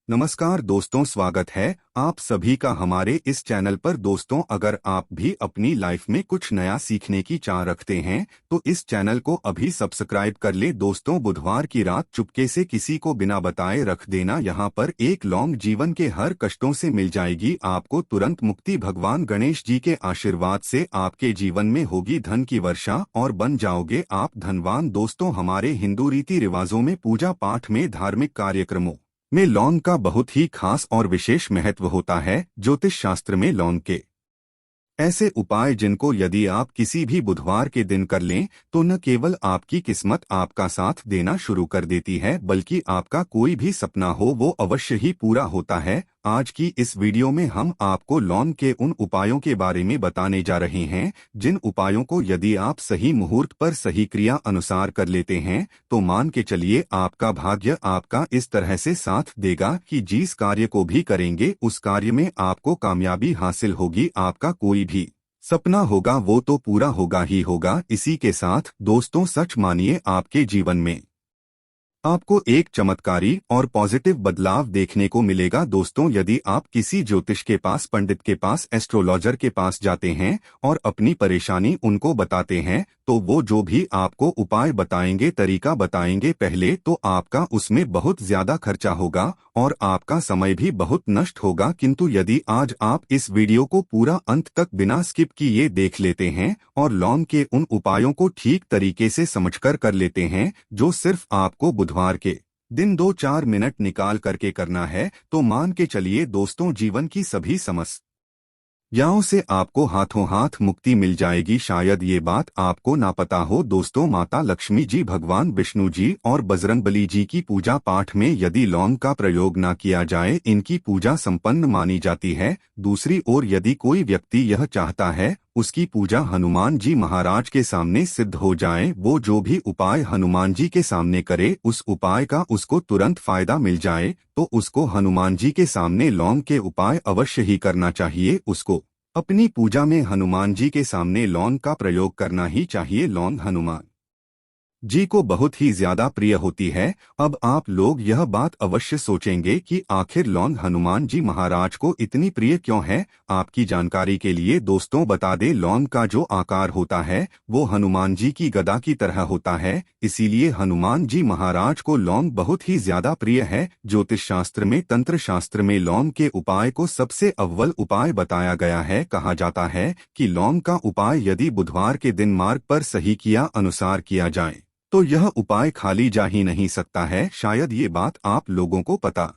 नमस्कार दोस्तों, स्वागत है आप सभी का हमारे इस चैनल पर। दोस्तों, अगर आप भी अपनी लाइफ में कुछ नया सीखने की चाह रखते हैं तो इस चैनल को अभी सब्सक्राइब कर ले। दोस्तों, बुधवार की रात चुपके से किसी को बिना बताए रख देना। यहाँ पर एक लौंग जीवन के हर कष्टों से मिल जाएगी आपको तुरंत मुक्ति। भगवान गणेश जी के आशीर्वाद से आपके जीवन में होगी धन की वर्षा और बन जाओगे आप धनवान। दोस्तों, हमारे हिंदू रीति रिवाजों में पूजा पाठ में धार्मिक कार्यक्रमों में लौंग का बहुत ही खास और विशेष महत्व होता है। ज्योतिष शास्त्र में लौंग के ऐसे उपाय जिनको यदि आप किसी भी बुधवार के दिन कर लें तो न केवल आपकी किस्मत आपका साथ देना शुरू कर देती है, बल्कि आपका कोई भी सपना हो वो अवश्य ही पूरा होता है। आज की इस वीडियो में हम आपको लौंग के उन उपायों के बारे में बताने जा रहे हैं जिन उपायों को यदि आप सही मुहूर्त पर सही क्रिया अनुसार कर लेते हैं तो मान के चलिए आपका भाग्य आपका इस तरह से साथ देगा कि जिस कार्य को भी करेंगे उस कार्य में आपको कामयाबी हासिल होगी। आपका कोई भी सपना होगा वो तो पूरा होगा ही होगा। इसी के साथ दोस्तों, सच मानिए आपके जीवन में आपको एक चमत्कारी और पॉजिटिव बदलाव देखने को मिलेगा। दोस्तों, यदि आप किसी ज्योतिष के पास, पंडित के पास, एस्ट्रोलॉजर के पास जाते हैं और अपनी परेशानी उनको बताते हैं तो वो जो भी आपको उपाय बताएंगे, तरीका बताएंगे, पहले तो आपका उसमें बहुत ज्यादा खर्चा होगा और आपका समय भी बहुत नष्ट होगा। किंतु यदि आज आप इस वीडियो को पूरा अंत तक बिना स्किप किए देख लेते हैं और लौंग के उन उपायों को ठीक तरीके से समझकर कर लेते हैं जो सिर्फ आपको बुधवार के दिन 2-4 मिनट निकाल करके करना है, तो मान के चलिए दोस्तों, जीवन की सभी समस्याओं से आपको हाथों हाथ मुक्ति मिल जाएगी। शायद ये बात आपको ना पता हो दोस्तों, माता लक्ष्मी जी, भगवान विष्णु जी और बजरंगबली जी की पूजा पाठ में यदि लौंग का प्रयोग ना किया जाए इनकी पूजा संपन्न मानी जाती है। दूसरी ओर यदि कोई व्यक्ति यह चाहता है उसकी पूजा हनुमान जी महाराज के सामने सिद्ध हो जाए, वो जो भी उपाय हनुमान जी के सामने करे उस उपाय का उसको तुरंत फायदा मिल जाए, तो उसको हनुमान जी के सामने लौंग के उपाय अवश्य ही करना चाहिए। उसको अपनी पूजा में हनुमान जी के सामने लौंग का प्रयोग करना ही चाहिए। लौंग हनुमान जी को बहुत ही ज्यादा प्रिय होती है। अब आप लोग यह बात अवश्य सोचेंगे कि आखिर लौंग हनुमान जी महाराज को इतनी प्रिय क्यों है। आपकी जानकारी के लिए दोस्तों बता दें, लौंग का जो आकार होता है वो हनुमान जी की गदा की तरह होता है, इसीलिए हनुमान जी महाराज को लौंग बहुत ही ज्यादा प्रिय है। ज्योतिष शास्त्र में, तंत्र शास्त्र में लौंग के उपाय को सबसे अव्वल उपाय बताया गया है। कहा जाता है कि लौंग का उपाय यदि बुधवार के दिन मार्ग पर सही किया अनुसार किया जाए तो यह उपाय खाली जा ही नहीं सकता है। शायद ये बात आप लोगों को पता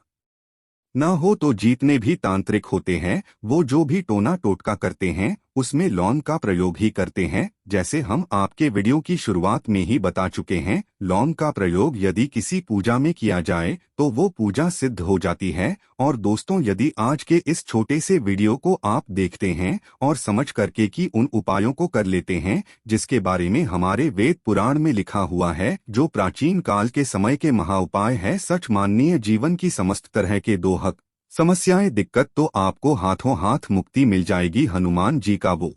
ना हो तो जितने भी तांत्रिक होते हैं वो जो भी टोना टोटका करते हैं उसमें लौंग का प्रयोग ही करते हैं। जैसे हम आपके वीडियो की शुरुआत में ही बता चुके हैं, लौंग का प्रयोग यदि किसी पूजा में किया जाए तो वो पूजा सिद्ध हो जाती है। और दोस्तों, यदि आज के इस छोटे से वीडियो को आप देखते हैं और समझ करके कि उन उपायों को कर लेते हैं जिसके बारे में हमारे वेद पुराण में लिखा हुआ है, जो प्राचीन काल के समय के महाउपाय है, सच माननीय जीवन की समस्त तरह के दोहक समस्याएं, दिक्कत, तो आपको हाथों हाथ मुक्ति मिल जाएगी। हनुमान जी का वो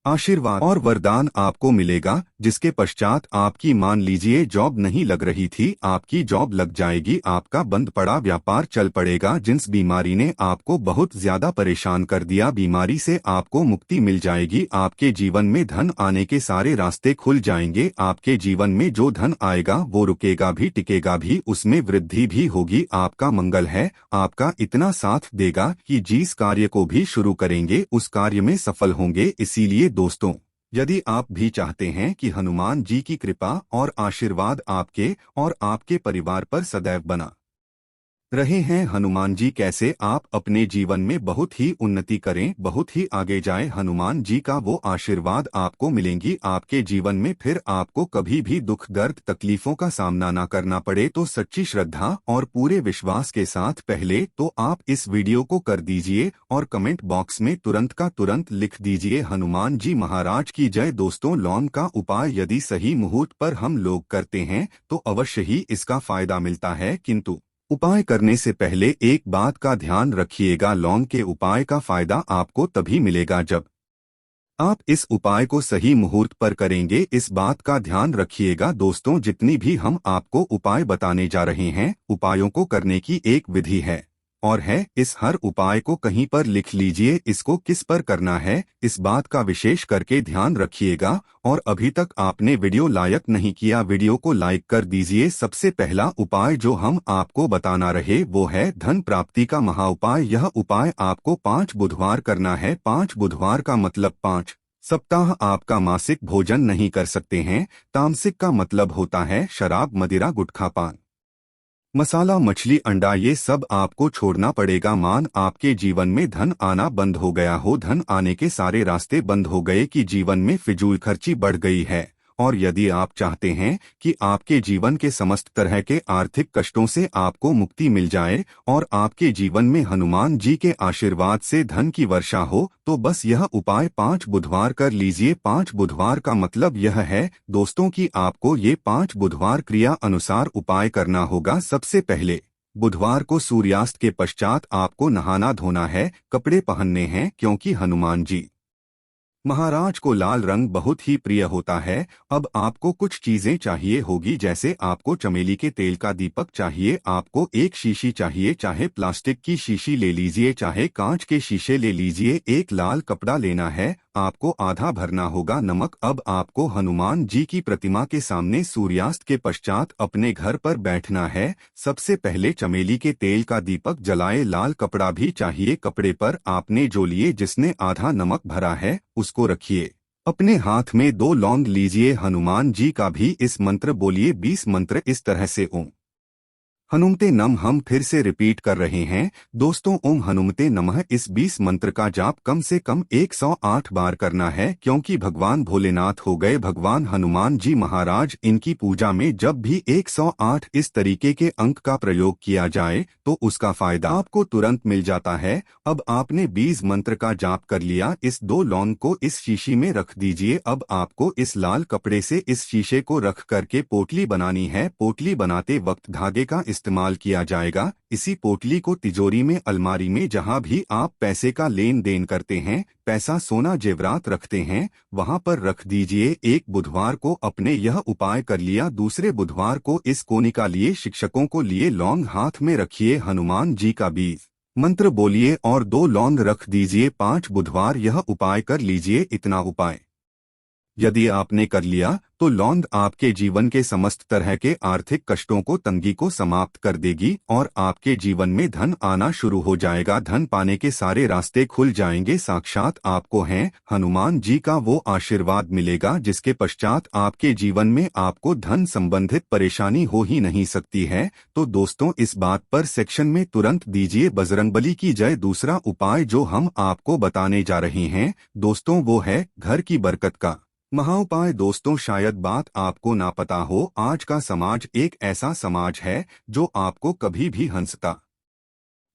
आशीर्वाद और वरदान आपको मिलेगा जिसके पश्चात आपकी, मान लीजिए जॉब नहीं लग रही थी, आपकी जॉब लग जाएगी, आपका बंद पड़ा व्यापार चल पड़ेगा, जिस बीमारी ने आपको बहुत ज्यादा परेशान कर दिया बीमारी से आपको मुक्ति मिल जाएगी, आपके जीवन में धन आने के सारे रास्ते खुल जाएंगे, आपके जीवन में जो धन आएगा वो रुकेगा भी, टिकेगा भी, उसमें वृद्धि भी होगी। आपका मंगल है, आपका इतना साथ देगा कि जिस कार्य को भी शुरू करेंगे उस कार्य में सफल होंगे। इसीलिए दोस्तों, यदि आप भी चाहते हैं कि हनुमान जी की कृपा और आशीर्वाद आपके और आपके परिवार पर सदैव बना रहे हैं, हनुमान जी कैसे आप अपने जीवन में बहुत ही उन्नति करें, बहुत ही आगे जाएं, हनुमान जी का वो आशीर्वाद आपको मिलेंगी आपके जीवन में, फिर आपको कभी भी दुख, दर्द, तकलीफों का सामना ना करना पड़े। तो सच्ची श्रद्धा और पूरे विश्वास के साथ पहले तो आप इस वीडियो को कर दीजिए और कमेंट बॉक्स में तुरंत का तुरंत लिख दीजिए, हनुमान जी महाराज की जय। दोस्तों, लौंग का उपाय यदि सही मुहूर्त पर हम लोग करते हैं तो अवश्य ही इसका फायदा मिलता है, किंतु उपाय करने से पहले एक बात का ध्यान रखिएगा, लौंग के उपाय का फायदा आपको तभी मिलेगा जब आप इस उपाय को सही मुहूर्त पर करेंगे, इस बात का ध्यान रखिएगा दोस्तों। जितनी भी हम आपको उपाय बताने जा रहे हैं, उपायों को करने की एक विधि है और है इस हर उपाय को कहीं पर लिख लीजिए। इसको किस पर करना है, इस बात का विशेष करके ध्यान रखिएगा। और अभी तक आपने वीडियो लाइक नहीं किया, वीडियो को लाइक कर दीजिए। सबसे पहला उपाय जो हम आपको बताना रहे वो है धन प्राप्ति का महा उपाय। यह उपाय आपको 5 बुधवार करना है। 5 बुधवार का मतलब 5 सप्ताह आपका मासिक भोजन नहीं कर सकते हैं। तामसिक का मतलब होता है शराब, मदिरा, गुटखा, पान मसाला, मछली, अंडा, ये सब आपको छोड़ना पड़ेगा। मान आपके जीवन में धन आना बंद हो गया हो, धन आने के सारे रास्ते बंद हो गए कि जीवन में फिजूल खर्ची बढ़ गई है, और यदि आप चाहते हैं कि आपके जीवन के समस्त तरह के आर्थिक कष्टों से आपको मुक्ति मिल जाए और आपके जीवन में हनुमान जी के आशीर्वाद से धन की वर्षा हो, तो बस यह उपाय 5 बुधवार कर लीजिए। 5 बुधवार का मतलब यह है दोस्तों कि आपको ये 5 बुधवार क्रिया अनुसार उपाय करना होगा। सबसे पहले बुधवार को सूर्यास्त के पश्चात आपको नहाना धोना है, कपड़े पहनने हैं, क्योंकि हनुमान जी महाराज को लाल रंग बहुत ही प्रिय होता है। अब आपको कुछ चीजें चाहिए होगी, जैसे आपको चमेली के तेल का दीपक चाहिए, आपको एक शीशी चाहिए, चाहे प्लास्टिक की शीशी ले लीजिए, चाहे कांच के शीशे ले लीजिए। एक लाल कपड़ा लेना है, आपको आधा भरना होगा नमक। अब आपको हनुमान जी की प्रतिमा के सामने सूर्यास्त के पश्चात अपने घर पर बैठना है। सबसे पहले चमेली के तेल का दीपक जलाए, लाल कपड़ा भी चाहिए, कपड़े पर आपने जो लिए जिसने आधा नमक भरा है उसको रखिए। अपने हाथ में 2 लौंग लीजिए, हनुमान जी का भी इस मंत्र बोलिए, 20 मंत्र इस तरह से ओम हनुमते नम। हम फिर से रिपीट कर रहे हैं दोस्तों, ओम हनुमते नमः। इस 20 मंत्र का जाप कम से कम 108 बार करना है, क्योंकि भगवान भोलेनाथ हो गए भगवान हनुमान जी महाराज। इनकी पूजा में जब भी 108 इस तरीके के अंक का प्रयोग किया जाए तो उसका फायदा आपको तुरंत मिल जाता है। अब आपने 20 मंत्र का जाप कर लिया, इस 2 लौंग को इस शीशी में रख दीजिए। अब आपको इस लाल कपड़े से इस शीशे को रख करके पोटली बनानी है। पोटली बनाते वक्त धागे का इस्तेमाल किया जाएगा। इसी पोटली को तिजोरी में, अलमारी में, जहां भी आप पैसे का लेन देन करते हैं, पैसा, सोना, जेवरात रखते हैं, वहां पर रख दीजिए। एक बुधवार को अपने यह उपाय कर लिया, दूसरे बुधवार को इस कोनिका लिए, शिक्षकों को लिए लौंग हाथ में रखिए, हनुमान जी का बीज मंत्र बोलिए और 2 लौंग रख दीजिए। 5 बुधवार यह उपाय कर लीजिए। इतना उपाय यदि आपने कर लिया तो लौंग आपके जीवन के समस्त तरह के आर्थिक कष्टों को, तंगी को समाप्त कर देगी और आपके जीवन में धन आना शुरू हो जाएगा। धन पाने के सारे रास्ते खुल जाएंगे। साक्षात आपको हैं हनुमान जी का वो आशीर्वाद मिलेगा जिसके पश्चात आपके जीवन में आपको धन संबंधित परेशानी हो ही नहीं सकती है। तो दोस्तों, इस बात पर सेक्शन में तुरंत दीजिए बजरंगबली की जय। दूसरा उपाय जो हम आपको बताने जा रहे हैं दोस्तों, वो है घर की बरकत का महाउपाय। दोस्तों, शायद बात आपको ना पता हो, आज का समाज एक ऐसा समाज है जो आपको कभी भी हंसता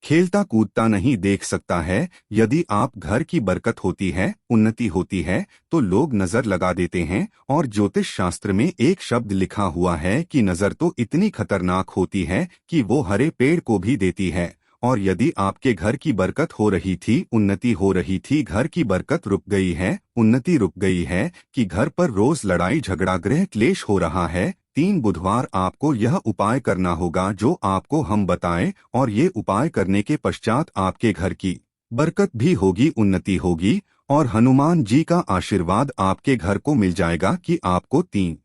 खेलता कूदता नहीं देख सकता है। यदि आप घर की बरकत होती है, उन्नति होती है, तो लोग नजर लगा देते हैं। और ज्योतिष शास्त्र में एक शब्द लिखा हुआ है कि नजर तो इतनी खतरनाक होती है कि वो हरे पेड़ को भी देती है। और यदि आपके घर की बरकत हो रही थी, उन्नति हो रही थी, घर की बरकत रुक गई है, उन्नति रुक गई है, कि घर पर रोज लड़ाई झगड़ा, गृह क्लेश हो रहा है, 3 बुधवार आपको यह उपाय करना होगा जो आपको हम बताएं। और ये उपाय करने के पश्चात आपके घर की बरकत भी होगी, उन्नति होगी और हनुमान जी का आशीर्वाद आपके घर को मिल जाएगा। कि आपको 3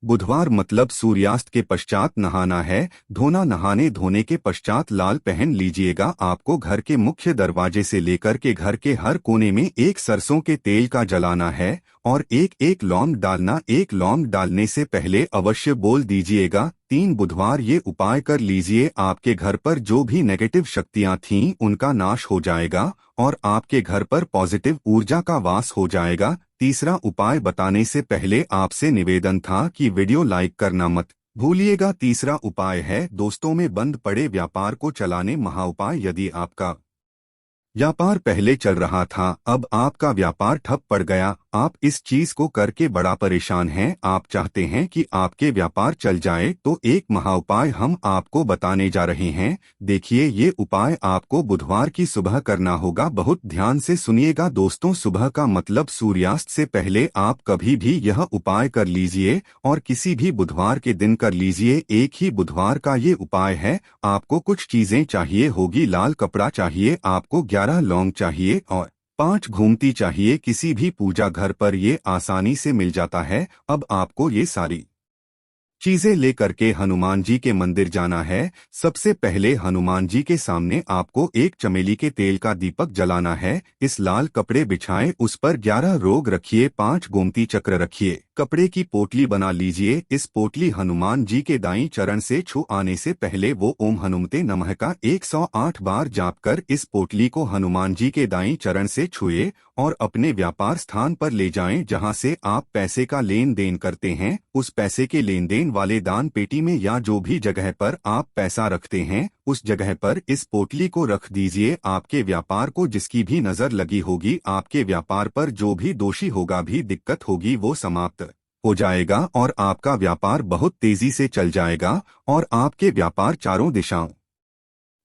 बुधवार मतलब सूर्यास्त के पश्चात नहाना है, धोना। नहाने धोने के पश्चात लाल पहन लीजिएगा। आपको घर के मुख्य दरवाजे से लेकर के घर के हर कोने में एक सरसों के तेल का जलाना है और एक एक लौंग डालना। एक लौंग डालने से पहले अवश्य बोल दीजिएगा 3 बुधवार ये उपाय कर लीजिए। आपके घर पर जो भी नेगेटिव शक्तियां थीं उनका नाश हो जाएगा और आपके घर पर पॉजिटिव ऊर्जा का वास हो जाएगा। तीसरा उपाय बताने से पहले आपसे निवेदन था कि वीडियो लाइक करना मत भूलिएगा। तीसरा उपाय है दोस्तों में बंद पड़े व्यापार को चलाने महाउपाय। यदि आपका व्यापार पहले चल रहा था, अब आपका व्यापार ठप पड़ गया, आप इस चीज को करके बड़ा परेशान हैं, आप चाहते हैं कि आपके व्यापार चल जाए, तो एक महाउपाय हम आपको बताने जा रहे हैं। देखिए, ये उपाय आपको बुधवार की सुबह करना होगा। बहुत ध्यान से सुनिएगा दोस्तों। सुबह का मतलब सूर्यास्त से पहले आप कभी भी यह उपाय कर लीजिए और किसी भी बुधवार के दिन कर लीजिए। एक ही बुधवार का ये उपाय है। आपको कुछ चीजें चाहिए होगी। लाल कपड़ा चाहिए, आपको 11 लौंग चाहिए और 5 घूमती चाहिए। किसी भी पूजा घर पर ये आसानी से मिल जाता है। अब आपको ये सारी चीजें लेकर के हनुमान जी के मंदिर जाना है। सबसे पहले हनुमान जी के सामने आपको एक चमेली के तेल का दीपक जलाना है। इस लाल कपड़े बिछाएं, उस पर 11 रोग रखिए, 5 गोमती चक्र रखिए। कपड़े की पोटली बना लीजिए। इस पोटली हनुमान जी के दाईं चरण से छू आने से पहले वो ओम हनुमते नमः का 108 बार जाप कर इस पोटली को हनुमान जी के दाईं चरण से छुए और अपने व्यापार स्थान पर ले जाएं, जहां से आप पैसे का लेन देन करते हैं। उस पैसे के लेन देन वाले दान पेटी में या जो भी जगह पर आप पैसा रखते हैं, उस जगह पर इस पोटली को रख दीजिए। आपके व्यापार को जिसकी भी नजर लगी होगी, आपके व्यापार पर जो भी दोषी होगा, भी दिक्कत होगी, वो समाप्त हो जाएगा और आपका व्यापार बहुत तेजी से चल जाएगा और आपके व्यापार चारों दिशाओं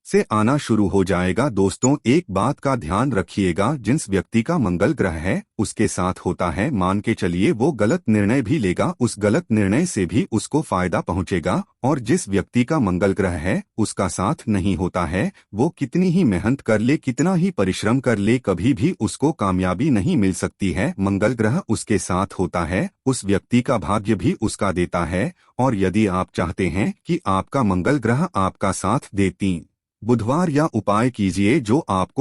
से आना शुरू हो जाएगा। दोस्तों, एक बात का ध्यान रखिएगा, जिस व्यक्ति का मंगल ग्रह है उसके साथ होता है, मान के चलिए वो गलत निर्णय भी लेगा, उस गलत निर्णय से भी उसको फायदा पहुंचेगा। और जिस व्यक्ति का मंगल ग्रह है उसका साथ नहीं होता है, वो कितनी ही मेहनत कर ले, कितना ही परिश्रम कर ले, कभी भी उसको कामयाबी नहीं मिल सकती है। मंगल ग्रह उसके साथ होता है, उस व्यक्ति का भाग्य भी उसका देता है। और यदि आप चाहते हैं कि आपका मंगल ग्रह आपका साथ दे, 3 बुधवार या उपाय कीजिए जो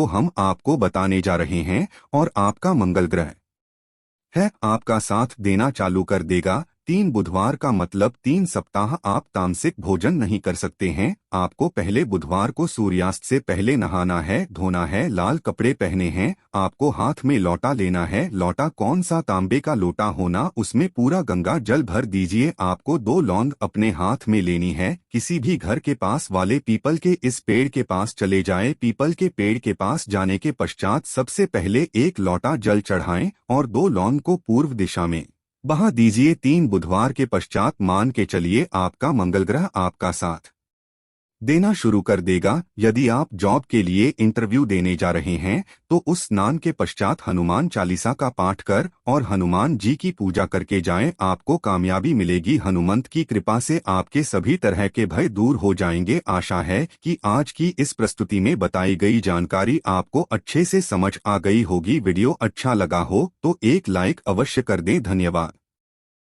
हम आपको बताने जा रहे हैं, और आपका मंगल ग्रह है आपका साथ देना चालू कर देगा। 3 बुधवार का मतलब 3 सप्ताह आप तामसिक भोजन नहीं कर सकते हैं। आपको पहले बुधवार को सूर्यास्त से पहले नहाना है, धोना है, लाल कपड़े पहने हैं। आपको हाथ में लोटा लेना है। लोटा कौन सा, तांबे का लोटा होना, उसमें पूरा गंगा जल भर दीजिए। आपको 2 लौंग अपने हाथ में लेनी है। किसी भी घर के पास वाले पीपल के इस पेड़ के पास चले जाएं। पीपल के पेड़ के पास जाने के पश्चात सबसे पहले 1 लोटा जल चढ़ाएं और 2 लौंग को पूर्व दिशा में बहा दीजिए। 3 बुधवार के पश्चात मान के चलिए आपका मंगल ग्रह आपका साथ देना शुरू कर देगा। यदि आप जॉब के लिए इंटरव्यू देने जा रहे हैं तो उस स्नान के पश्चात हनुमान चालीसा का पाठ कर और हनुमान जी की पूजा करके जाएं। आपको कामयाबी मिलेगी। हनुमंत की कृपा से आपके सभी तरह के भय दूर हो जाएंगे। आशा है कि आज की इस प्रस्तुति में बताई गई जानकारी आपको अच्छे से समझ आ गई होगी। वीडियो अच्छा लगा हो तो एक लाइक अवश्य कर दें। धन्यवाद।